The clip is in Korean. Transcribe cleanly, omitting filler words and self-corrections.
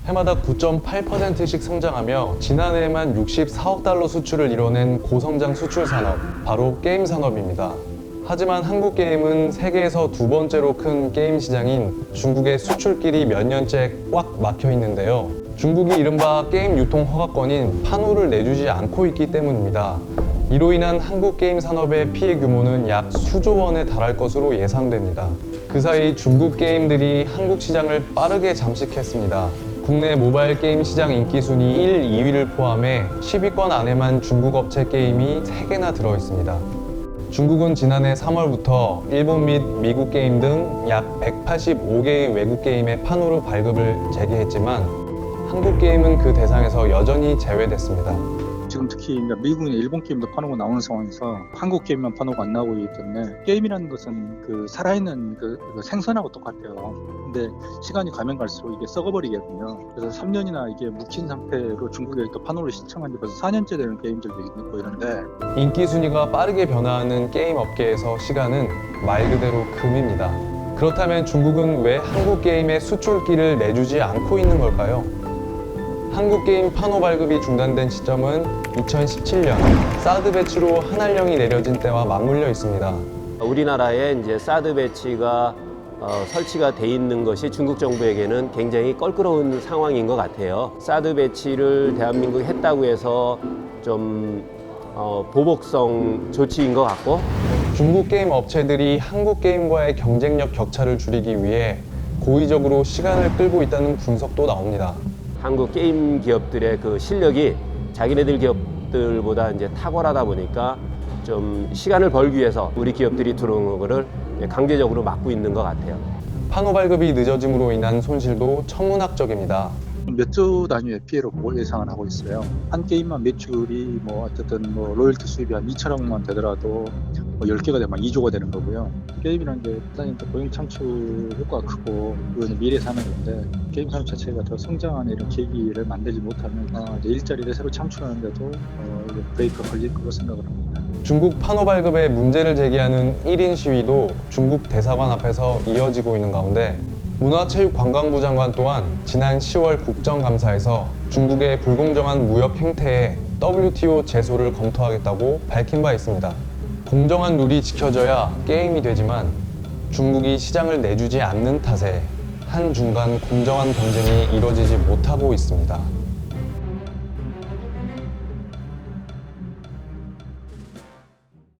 해마다 9.8%씩 성장하며 지난해에만 64억 달러 수출을 이뤄낸 고성장 수출 산업, 바로 게임 산업입니다. 하지만 한국 게임은 세계에서 두 번째로 큰 게임 시장인 중국의 수출길이 몇 년째 꽉 막혀 있는데요. 중국이 이른바 게임 유통 허가권인 판호를 내주지 않고 있기 때문입니다. 이로 인한 한국 게임 산업의 피해 규모는 약 수조 원에 달할 것으로 예상됩니다. 그 사이 중국 게임들이 한국 시장을 빠르게 잠식했습니다. 국내 모바일 게임 시장 인기 순위 1, 2위를 포함해 10위권 안에만 중국 업체 게임이 3개나 들어있습니다. 중국은 지난해 3월부터 일본 및 미국 게임 등 약 185개의 외국 게임의 판호를 발급을 재개했지만 한국 게임은 그 대상에서 여전히 제외됐습니다. 지금 특히 미국이나 일본 게임도 판호가 나오는 상황에서 한국 게임만 판호가 안 나오고 있기 때문에 게임이라는 것은 그 살아있는 그 생선하고 똑같아요. 근데 시간이 가면 갈수록 이게 썩어버리거든요. 그래서 3년이나 이게 묵힌 상태로 중국에 또 판호를 신청한 지 벌써 4년째 되는 게임들도 있고 이런데 인기 순위가 빠르게 변화하는 게임 업계에서 시간은 말 그대로 금입니다. 그렇다면 중국은 왜 한국 게임의 수출기를 내주지 않고 있는 걸까요? 한국 게임 판호 발급이 중단된 시점은 2017년 사드 배치로 한한령이 내려진 때와 맞물려 있습니다. 우리나라에 이제 사드 배치가 설치가 돼 있는 것이 중국 정부에게는 굉장히 껄끄러운 상황인 것 같아요. 사드 배치를 대한민국이 했다고 해서 좀 보복성 조치인 것 같고, 중국 게임 업체들이 한국 게임과의 경쟁력 격차를 줄이기 위해 고의적으로 시간을 끌고 있다는 분석도 나옵니다. 한국 게임 기업들의 그 실력이 자기네들 기업들보다 이제 탁월하다 보니까 좀 시간을 벌기 위해서 우리 기업들이 들어오는 거를 강제적으로 막고 있는 것 같아요. 판호 발급이 늦어짐으로 인한 손실도 천문학적입니다. 몇 조 단위의 피해로 예상을 하고 있어요. 한 게임만 매출이 어쨌든 로열티 수입이 한 2천억만 되더라도 10개가 되면 2조가 되는 거고요. 게임이라는 게 일단 고용 창출 효과가 크고 그건 미래 산업인데 게임 산업 자체가 더 성장하는 이런 계기를 만들지 못하면 이제 일자리를 새로 창출하는데도 브레이크가 걸릴 거로 생각을 합니다. 중국 판호 발급에 문제를 제기하는 1인 시위도 중국 대사관 앞에서 이어지고 있는 가운데 문화체육관광부 장관 또한 지난 10월 국정감사에서 중국의 불공정한 무역 행태에 WTO 제소를 검토하겠다고 밝힌 바 있습니다. 공정한 룰이 지켜져야 게임이 되지만 중국이 시장을 내주지 않는 탓에 한중간 공정한 경쟁이 이뤄지지 못하고 있습니다.